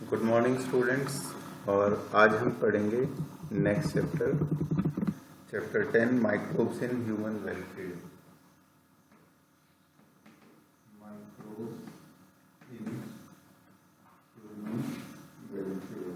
Good morning students. और आज हम पढ़ेंगे next chapter 10 microbes in human welfare. Microbes in human welfare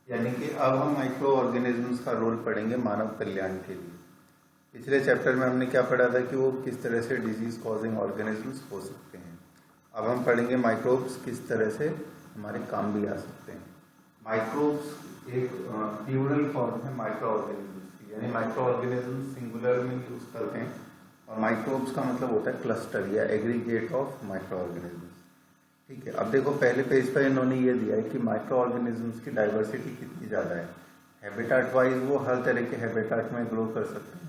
यानी कि अब हम माइक्रो ऑर्गेनिजम्स का रोल पढ़ेंगे मानव कल्याण के लिए। पिछले चैप्टर में हमने क्या पढ़ा था कि वो किस तरह से डिजीज कॉजिंग ऑर्गेनिजम्स हो सकते हैं। अब हम पढ़ेंगे माइक्रोब्स किस तरह से हमारे काम भी आ सकते हैं। माइक्रोब्स एक प्लूरल फॉर्म है माइक्रो ऑर्गेनिजम्स की, यानी माइक्रो ऑर्गेनिजम्स सिंगुलर में यूज करते हैं और माइक्रोब्स का मतलब होता है क्लस्टर या एग्रीगेट ऑफ माइक्रो ऑर्गेनिजम्स। ठीक है, अब देखो पहले पेज पर इन्होंने ये दिया है कि माइक्रो ऑर्गेनिजम्स की डाइवर्सिटी कितनी ज़्यादा है। हैबिटाट वाइज वो हर तरह के हैबिटाट में ग्रो कर सकते हैं।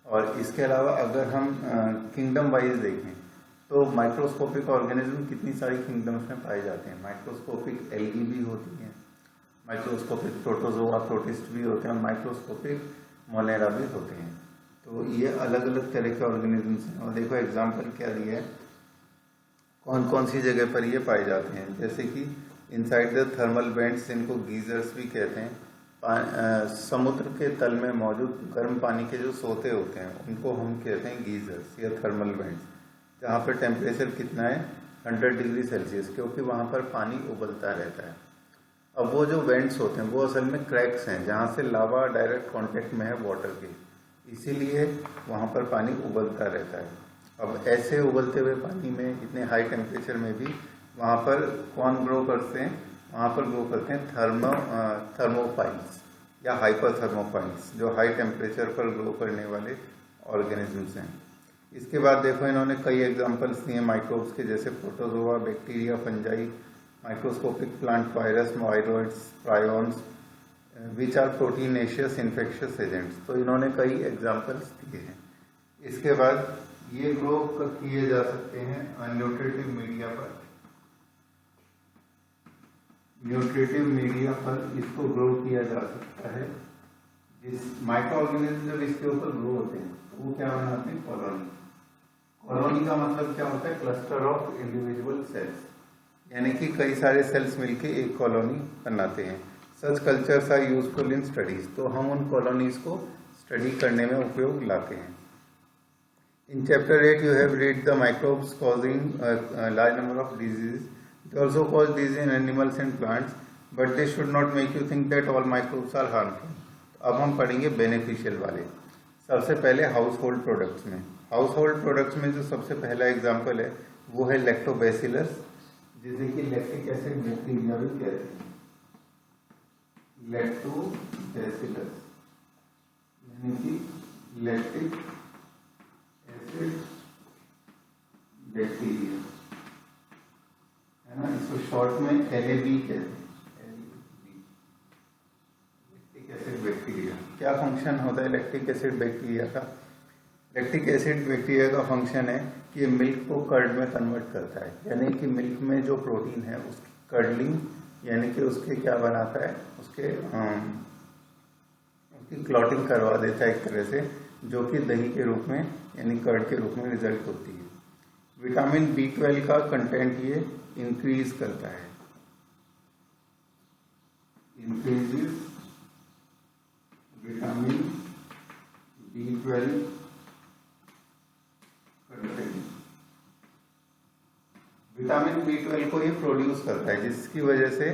और इसके अलावा अगर हम किंगडम वाइज देखें तो माइक्रोस्कोपिक ऑर्गेनिज्म कितनी सारी किंगडम्स में पाए जाते हैं। माइक्रोस्कोपिक एल्गी भी होती हैं, माइक्रोस्कोपिक प्रोटोजोआ प्रोटिस्ट भी होते हैं और माइक्रोस्कोपिक मोनेरा भी होते हैं। तो ये अलग अलग तरह के ऑर्गेनिजम्स हैं। और देखो एग्जांपल क्या दिया है, कौन कौन सी जगह पर ये पाए जाते हैं। जैसे कि इनसाइड द थर्मल वेंट्स, जिनको गीजर्स भी कहते हैं, समुद्र के तल में मौजूद गर्म पानी के जो सोते होते हैं उनको हम कहते हैं गीजर्स या थर्मल वेंट्स, जहाँ पर टेम्परेचर कितना है 100 डिग्री सेल्सियस, क्योंकि वहाँ पर पानी उबलता रहता है। अब वो जो वेंट्स होते हैं वो असल में क्रैक्स हैं जहाँ से लावा डायरेक्ट कांटेक्ट में है वाटर के, इसीलिए वहाँ पर पानी उबलता रहता है। अब ऐसे उबलते हुए पानी में इतने हाई टेम्परेचर में भी वहाँ पर कौन ग्रो करते हैं, वहाँ पर ग्रो करते हैं थर्मोफाइल्स या हाइपर थर्मोफाइल्स, जो हाई टेम्परेचर पर ग्रो करने वाले ऑर्गेनिजम्स हैं। इसके बाद देखो इन्होंने कई एग्जांपल्स दिए माइक्रोब्स के, जैसे protozoa, bacteria, fungi, microscopic plant virus, viroids, prions which are proteinaceous infectious agents. तो इन्होंने कई एग्जांपल्स दिए हैं। इसके बाद ये ग्रो किए जा सकते हैं न्यूट्रिटिव मीडिया पर। न्यूट्रिटिव मीडिया पर इसको ग्रो किया जा सकता है। जिस माइक्रो ऑर्गेनिज्म जब इसके ऊपर ग्रो होते हैं तो वो क्या बनाते हैं, कॉलोनी। कॉलोनी का मतलब क्या होता है, क्लस्टर ऑफ इंडिविजुअल सेल्स, यानी कि कई सारे सेल्स मिलके एक कॉलोनी बनाते हैं। Such cultures are useful in studies, तो हम उन कॉलोनीज को स्टडी करने में उपयोग लाते हैं। In chapter 8 you have read the microbes causing large number of disease. They also cause disease in animals and plants, but they should not make you think that all microbes are harmful. अब हम पढ़ेंगे beneficial वाले। सबसे पहले house hold products में, house hold products में जो सबसे पहला एग्जाम्पल है वो है लैक्टोबैसिलस, जिसे कि लैक्टिक एसिड बैक्टीरिया भी कहते हैं। लैक्टोबैसिलस यानी कि लैक्टिक एसिड बैक्टीरिया है ना, इसको शॉर्ट में LAB कहते हैं। लैक्टिक एसिड बैक्टीरिया क्या फंक्शन होता है लैक्टिक एसिड बैक्टीरिया का? लैक्टिक एसिड बैक्टीरिया का फंक्शन है कि ये मिल्क को कर्ड में कन्वर्ट करता है, यानी कि मिल्क में जो प्रोटीन है उसकी कर्डलिंग, यानी कि उसके क्या बनाता है, उसकी क्लॉटिंग करवा देता है एक तरह से, जो कि दही के रूप में यानी कर्ड के रूप में रिजल्ट होती है। विटामिन B12 का कंटेंट ये इंक्रीज करता है, increases vitamin B12 content. Vitamin B12 को ये प्रोड्यूस करता है, जिसकी वजह से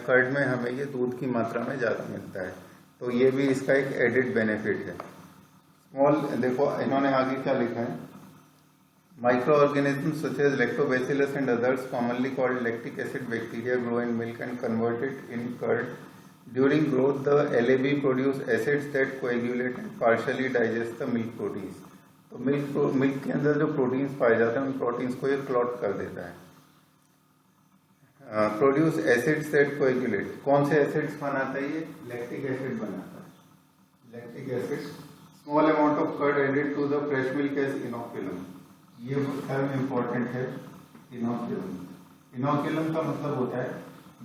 कर्ड में हमें ये दूध की मात्रा में ज़्यादा मिलता है। तो ये भी इसका एक एडिड बेनिफिट है। स्मॉल देखो इन्होंने आगे क्या लिखा है, Microorganisms such as lactobacillus and others, commonly called lactic acid bacteria, grow in milk and convert it in curd. During growth, the LAB produce acids that coagulate and partially digest the milk proteins. तो milk के अंदर जो proteins पाए जाते हैं उन proteins को ये क्लॉट कर देता है। प्रोड्यूस एसिड्स दैट कोएगुलेट, कौन से एसिड्स बनाता है ये? लैक्टिक एसिड बनाता है। Lactic acid, small amount of curd added to the fresh milk as inoculum. ये टर्म इंपॉर्टेंट है, इनोक्युलम। इनोक्युलम का मतलब होता है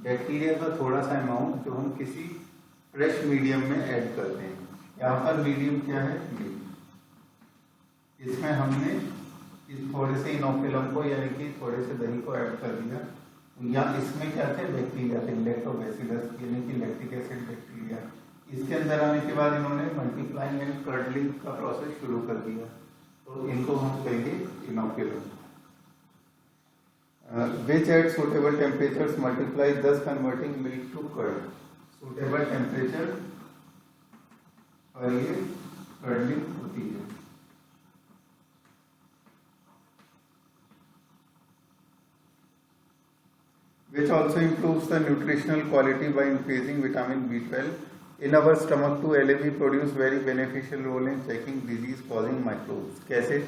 बैक्टीरिया का थोड़ा सा अमाउंट जो हम किसी फ्रेश मीडियम में ऐड करते हैं। यहाँ पर मीडियम क्या है, मिल्क। इसमें हमने इस थोड़े से इनोकुलम को यानी कि थोड़े से दही को ऐड कर दिया, या इसमें क्या थे, बैक्टीरिया थे, लैक्टोबैसिलस यानी कि लैक्टिक एसिड बैक्टीरिया। इसके अंदर आने के बाद इन्होंने मल्टीप्लाइंग एंड कर्डलिंग का प्रोसेस शुरू कर दिया, तो इनको हम कहेंगे inoculum. Which at suitable temperatures multiply, thus converting milk to curd. Suitable temperature पर ये कर्डलिंग होती है। Which also improves the nutritional quality by increasing vitamin B12 in our stomach to LAB produce very beneficial role in checking disease causing microbes. कैसे?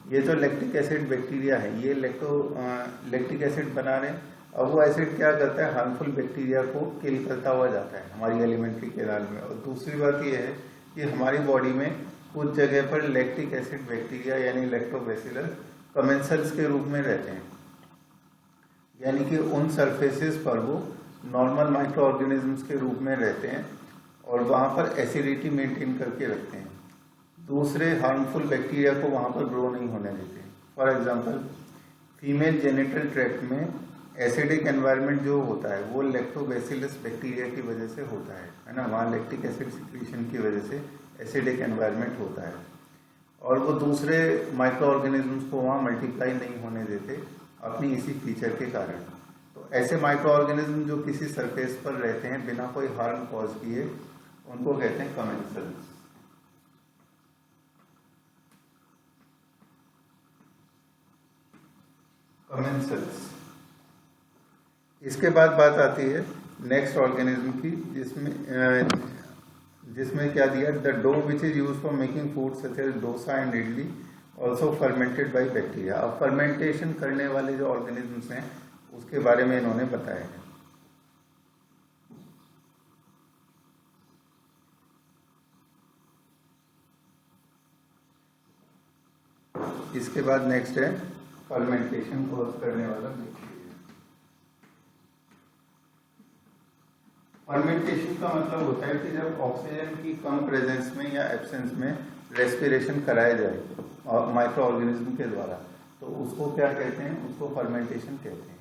ये जो lactic acid bacteria है ये lactic acid बना रहे हैं। अब वो एसिड क्या करता है, हार्मफुल बैक्टीरिया को किल करता हुआ जाता है हमारी एलिमेंट्री कैनाल में। और दूसरी बात ये है कि हमारी बॉडी में कुछ जगह पर लैक्टिक एसिड बैक्टीरिया यानी लैक्टोबैसिलस कमेंसल्स के रूप में रहते हैं, यानी कि उन सरफेसेस पर वो नॉर्मल माइक्रो ऑर्गेनिजम्स के रूप में रहते हैं और वहाँ पर एसिडिटी मेंटेन करके रखते हैं, दूसरे हार्मफुल बैक्टीरिया को वहाँ पर ग्रो नहीं होने देते। For example female genital tract में एसिडिक एनवायरनमेंट जो होता है वो लैक्टोबैसिलस बैक्टीरिया की वजह से होता है ना, वहाँ लैक्टिक एसिड सिक्रीशन की वजह से एसिडिक एनवायरनमेंट होता है और वो दूसरे माइक्रो ऑर्गेनिजम्स को वहाँ मल्टीप्लाई नहीं होने देते अपनी इसी फीचर के कारण। तो ऐसे माइक्रो ऑर्गेनिज्म जो किसी सरफेस पर रहते हैं बिना कोई हार्म कॉज किए उनको कहते हैं कमेंसल्स। कमेंसल्स। इसके बाद बात आती है नेक्स्ट ऑर्गेनिज्म की, जिसमें क्या दिया, the dough which is use for making food such as dosa and idli also fermented by bacteria. अब फर्मेंटेशन करने वाले जो ऑर्गेनिजम्स हैं उसके बारे में इन्होंने बताया है। इसके बाद नेक्स्ट है फर्मेंटेशन कॉज करने वाला बैक्टीरिया। फर्मेंटेशन का मतलब होता है कि जब ऑक्सीजन की कम प्रेजेंस में या एब्सेंस में रेस्पिरेशन कराया जाए और माइक्रो ऑर्गेनिज्म के द्वारा, तो उसको क्या कहते हैं, उसको फर्मेंटेशन कहते हैं।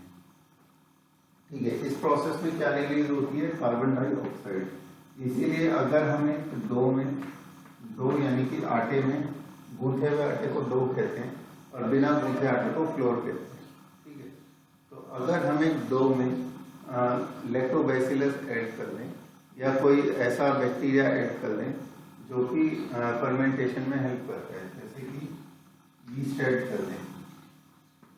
ठीक है, इस प्रोसेस में क्या रिलीज होती है, कार्बन डाइऑक्साइड। इसीलिए अगर हमें डो यानी कि आटे में गूंथे हुए आटे को डो कहते हैं और बिना गूंथे आटे को फ्लोर कहते हैं। ठीक है, तो अगर हमें डो में लैक्टोबैसिलस ऐड कर दें या कोई ऐसा बैक्टीरिया ऐड कर दें जो कि फर्मेंटेशन में हेल्प करता है, जैसे कि यीस्ट ऐड कर दें,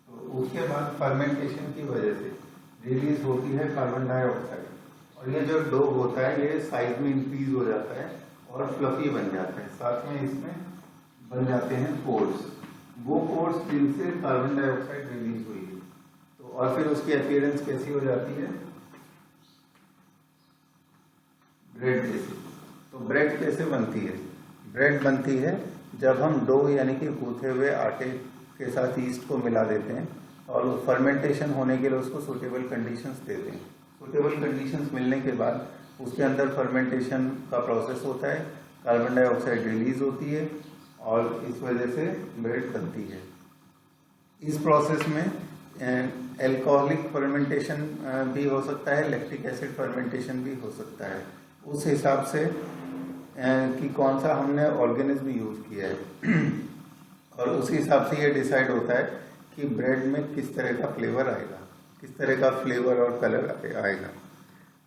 तो उसके बाद फर्मेंटेशन की वजह से रिलीज होती है कार्बन डाइऑक्साइड और ये जो डो होता है ये साइज में इंक्रीज हो जाता है और फ्लफी बन जाता है। साथ में इसमें बन जाते हैं पोर्स, वो पोर्स जिनसे कार्बन डाइऑक्साइड रिलीज हुई है। तो और फिर उसकी अपीयरेंस कैसी हो जाती है, ब्रेड जैसी। तो ब्रेड कैसे बनती है, ब्रेड बनती है जब हम डो यानी कि गूंथे हुए आटे के साथ ईस्ट को मिला देते हैं और फर्मेंटेशन होने के लिए उसको सूटेबल कंडीशंस देते हैं। सूटेबल कंडीशंस मिलने के बाद उसके अंदर फर्मेंटेशन का प्रोसेस होता है, कार्बन डाइऑक्साइड रिलीज होती है और इस वजह से ब्रेड बनती है। इस प्रोसेस में एल्कोहलिक फर्मेंटेशन भी हो सकता है, लैक्टिक एसिड फर्मेंटेशन भी हो सकता है, उस हिसाब से कि कौन सा हमने ऑर्गेनिज्म यूज किया है और उसी हिसाब से ये डिसाइड होता है कि ब्रेड में किस तरह का फ्लेवर आएगा, किस तरह का फ्लेवर और कलर आएगा।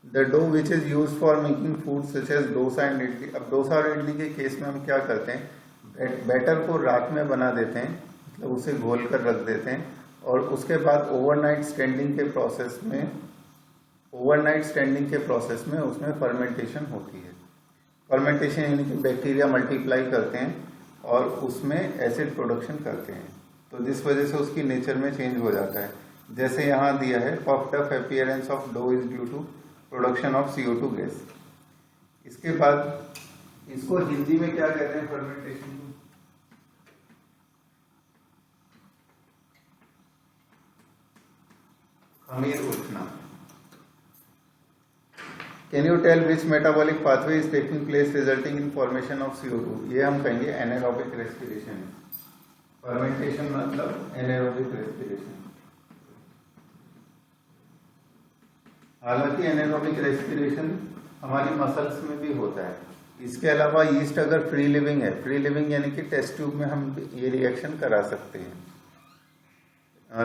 The dough which is use for making food such as dosa and idli. अब डोसा और इडली के केस में हम क्या करते हैं, बैटर को रात में बना देते हैं, मतलब उसे घोल कर रख देते हैं और उसके बाद ओवरनाइट स्टैंडिंग के प्रोसेस में उसमें फर्मेंटेशन होती है। फर्मेंटेशन यानी कि बैक्टीरिया मल्टीप्लाई करते हैं और उसमें एसिड प्रोडक्शन करते हैं, तो जिस वजह से उसकी नेचर में चेंज हो जाता है। जैसे यहाँ दिया है, puffed up appearance of dough is due to production of CO2 gas. इसके बाद इसको हिंदी में क्या कहते हैं, फर्मेंटेशन को खमीर उठना। Can you tell which metabolic pathway is taking place resulting in formation of CO2। ये हम कहेंगे एनारोबिक रेस्पिरेशन। फर्मेंटेशन मतलब एनारोबिक रेस्पिरेशन। हालांकि एनारोबिक रेस्पिरेशन हमारी मसल्स में भी होता है। इसके अलावा यीस्ट अगर फ्री लिविंग है, फ्री लिविंग यानी कि टेस्ट ट्यूब में हम ये रिएक्शन करा सकते हैं।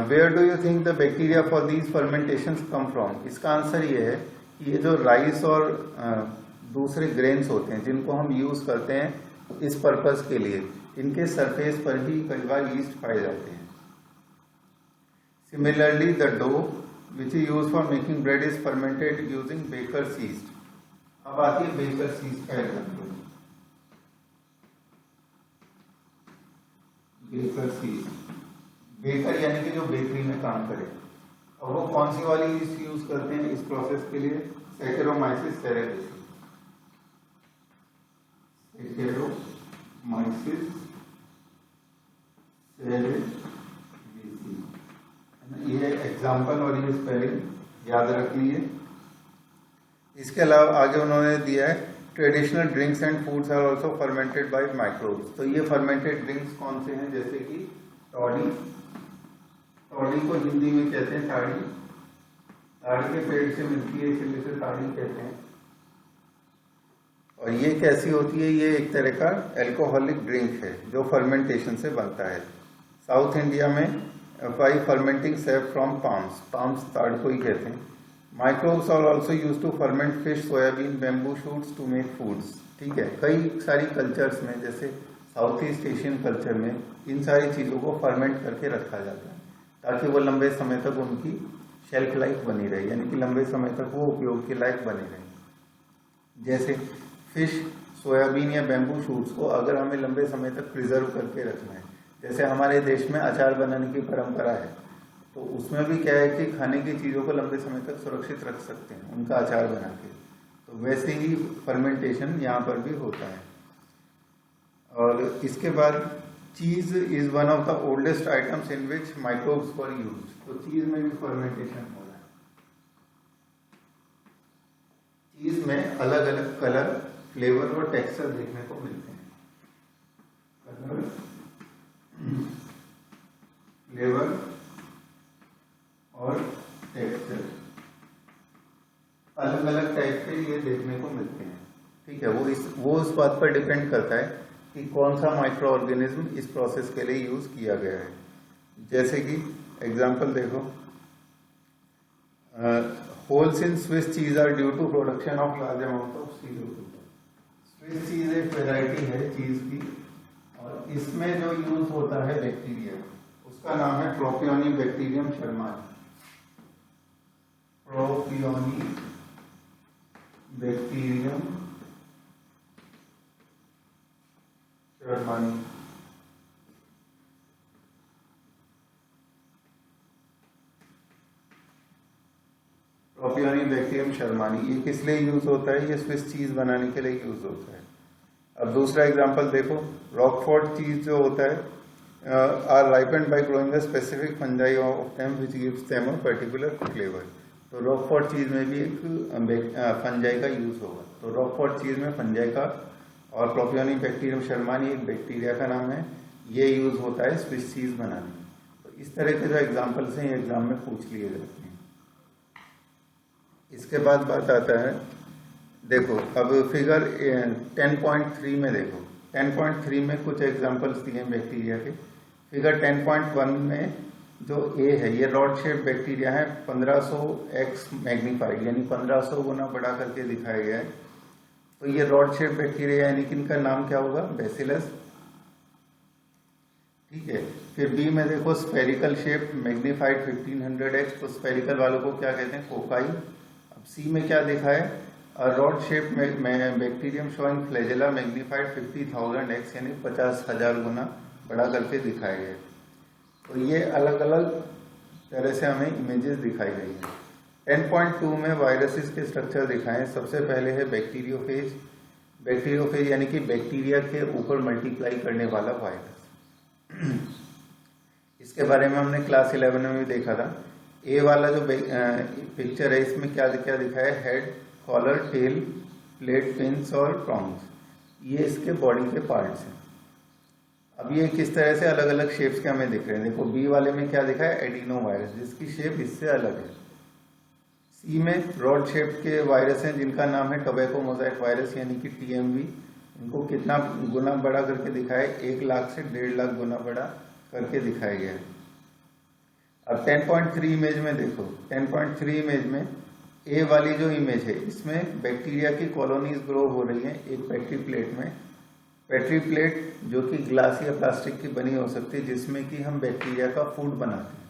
Where do you think the bacteria for these fermentations come from? इसका आंसर ये है कि ये जो राइस और दूसरे ग्रेन्स होते हैं जिनको हम यूज करते हैं इस पर्पस के लिए, इनके सरफेस पर ही कई बार यीस्ट पाए जाते हैं। Similarly the dough which is use for making bread is fermented using baker's yeast. अब आती है बेकर्स यीस्ट का एग्जाम्पल। बेकर्स यीस्ट, बेकर यानी कि जो बेकरी में काम करे, और वो कौन सी वाली यीस्ट यूज करते हैं इस प्रोसेस के लिए? सैकेरोमाइसिस सेरेब्रेसी। सैकेरोमाइसिस सेरेब्रेसी, ये एग्जाम्पल और ये स्पेलिंग याद रख लिए। इसके अलावा आगे उन्होंने दिया है traditional drinks and foods are also fermented by microbes. तो ये फर्मेंटेड ड्रिंक्स कौन से हैं? जैसे कि टॉडी, टॉडी को हिंदी में कहते हैं ताड़ी, ताड़ी के पेड़ से मिलती है इसलिए इसे ताड़ी कहते हैं। और ये कैसी होती है? ये एक तरह का एल्कोहलिक ड्रिंक है जो फर्मेंटेशन से बनता है। साउथ इंडिया में by fermenting sap from palms, palms ताड़ को ही कहते हैं। Microbes are also use to ferment fish, soybean, bamboo shoots to make foods. ठीक है, कई सारी कल्चर्स में जैसे साउथ ईस्ट एशियन कल्चर में इन सारी चीज़ों को फर्मेंट करके रखा जाता है ताकि वो लंबे समय तक उनकी शेल्फ लाइफ बनी रहे, यानी कि लंबे समय तक वो उपयोग के लायक बने रहे। जैसे फिश, सोयाबीन या बैम्बू शूट्स को अगर हमें लंबे समय तक प्रिजर्व करके रखना है, जैसे हमारे देश में अचार बनाने की परंपरा है, तो उसमें भी क्या है कि खाने की चीज़ों को लंबे समय तक सुरक्षित रख सकते हैं उनका अचार बना के। तो वैसे ही फर्मेंटेशन यहाँ पर भी होता है। और इसके बाद cheese is one of the oldest items in which microbes were used. तो चीज़ में भी फर्मेंटेशन हो रहा है। चीज़ में अलग अलग कलर, फ्लेवर और टेक्सचर देखने को मिलते हैं। कलर, फ्लेवर और टेक्सचर अलग अलग टाइप के ये देखने को मिलते हैं। ठीक है, वो इस बात पर डिपेंड करता है कि कौन सा माइक्रो ऑर्गेनिज्म इस प्रोसेस के लिए यूज किया गया है। जैसे कि एग्जांपल देखो, holes in Swiss cheese are due to production of large amount of CO2। Swiss cheese एक वेराइटी है चीज की, और इसमें जो यूज होता है बैक्टीरिया, उसका नाम है propionibacterium shermanii. Propionibacterium shermanii. Propionibacterium shermanii, ये किस लिए यूज होता है? ये स्विस चीज बनाने के लिए यूज होता है। अब दूसरा एग्जांपल देखो, रॉकफोर्ट चीज जो होता है are ripened by growing a specific fungi of them which gives them a particular flavour. तो रॉकफोर्ट चीज में भी एक फंजाई का यूज होगा। तो रॉकफोर्ट चीज में फंजाई का, और प्रोपियोनी बैक्टीरियम शर्मानी एक बैक्टीरिया का नाम है, ये यूज होता है स्विस चीज बनाने में। तो इस तरह के जो एग्जाम्पल्स हैं एग्जाम में पूछ लिए जाते हैं। इसके बाद बात आता है, देखो अब फिगर 10.3 में देखो, 10.3 में कुछ एग्जाम्पल्स दिए हैं बैक्टीरिया के। फिगर 10.1 में जो ए है, ये रॉड शेप बैक्टीरिया है, 1500x मैग्नीफाइड यानी 1500 गुना बड़ा करके दिखाया गया है। तो ये रॉड शेप बैक्टीरिया यानी कि इनका नाम क्या होगा? बेसिलस। ठीक है, फिर बी में देखो स्फेरिकल शेप मैग्नीफाइड 1500x, तो स्फेरिकल वालों को क्या कहते हैं? कोकाई। अब सी में क्या दिखा है? रॉड शेप में bacterium showing flagella magnified 50,000x यानी 50,000 गुना बड़ा करके दिखाया गया है। तो ये अलग अलग तरह से हमें इमेजेस दिखाई गई है। 10.2 में वायरसेस के स्ट्रक्चर दिखाएं। सबसे पहले है बैक्टीरियोफेज। बैक्टीरियोफेज यानी कि बैक्टीरिया के ऊपर मल्टीप्लाई करने वाला वायरस। इसके बारे में हमने क्लास 11 में भी देखा था। ए वाला जो पिक्चर है इसमें क्या क्या दिखाया है? Head, collar, tail, plate, pins और प्रॉन्ग्स, ये इसके बॉडी के पार्ट्स हैं। अब ये किस तरह से अलग अलग शेप्स के हमें दिख रहे हैं। देखो बी वाले में क्या दिखा है, एडिनो वायरस, जिसकी शेप इससे अलग है। सी में रॉड शेप के वायरस हैं जिनका नाम है टोबैको मोजाइक वायरस यानी कि टीएमवी। इनको कितना गुना बड़ा करके दिखाया है, 1 लाख से 1.5 लाख गुना बड़ा करके दिखाया गया है। अब 10.3 इमेज में देखो, 10.3 इमेज में ए वाली जो इमेज है इसमें बैक्टीरिया की कॉलोनीज ग्रो हो रही हैं एक पेट्री प्लेट में। पेट्री प्लेट जो कि ग्लास या प्लास्टिक की बनी हो सकती है, जिसमें कि हम बैक्टीरिया का फूड बनाते हैं।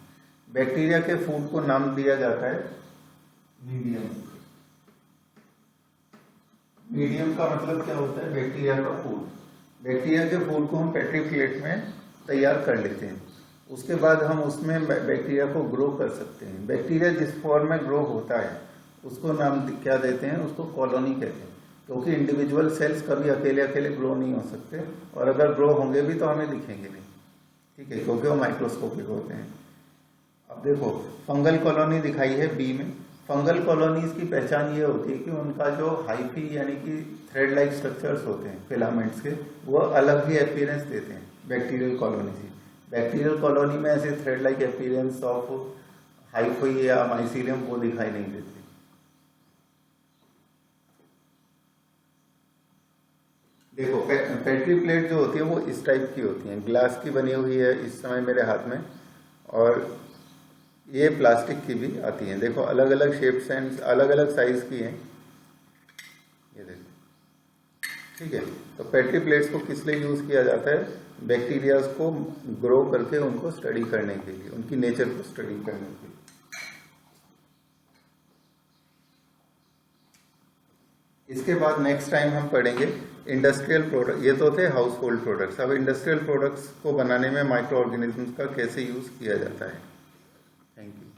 बैक्टीरिया के फूड को नाम दिया जाता है मीडियम। मीडियम का मतलब क्या होता है, बैक्टीरिया का फूड। बैक्टीरिया के फूड को हम पेट्री प्लेट में तैयार कर लेते हैं। उसके बाद हम उसमें बैक्टीरिया को ग्रो कर सकते हैं। बैक्टीरिया जिस फॉर्म में ग्रो होता है उसको नाम क्या देते हैं, उसको कॉलोनी कहते हैं। क्योंकि इंडिविजुअल सेल्स कभी अकेले अकेले ग्रो नहीं हो सकते, और अगर ग्रो होंगे भी तो हमें दिखेंगे नहीं, ठीक है, क्योंकि वो माइक्रोस्कोपिक होते हैं। अब देखो फंगल कॉलोनी दिखाई है बी में। फंगल कॉलोनीज की पहचान ये होती है कि उनका जो हाइफी यानी कि थ्रेड लाइक स्ट्रक्चर्स होते हैं फिलामेंट्स के, वो अलग ही अपीयरेंस देते हैं बैक्टीरियल कॉलोनी से। बैक्टीरियल कॉलोनी में ऐसे thread like appearance of hyphae या माइसीलियम वो दिखाई नहीं देते। देखो पेट्री प्लेट जो होती है वो इस टाइप की होती है, ग्लास की बनी हुई है इस समय मेरे हाथ में, और ये प्लास्टिक की भी आती हैं। देखो अलग अलग शेप्स एंड अलग अलग साइज की हैं, ये देखो, ठीक है। तो पेट्री प्लेट्स को किस लिए यूज किया जाता है, बैक्टीरियाज को ग्रो करके उनको स्टडी करने के लिए, उनकी नेचर को स्टडी करने के लिए। इसके बाद नेक्स्ट टाइम हम पढ़ेंगे इंडस्ट्रियल प्रोडक्ट। ये तो थे हाउस होल्ड प्रोडक्ट्स। अब इंडस्ट्रियल प्रोडक्ट्स को बनाने में माइक्रो ऑर्गेनिज्म्स का कैसे यूज किया जाता है। Thank you.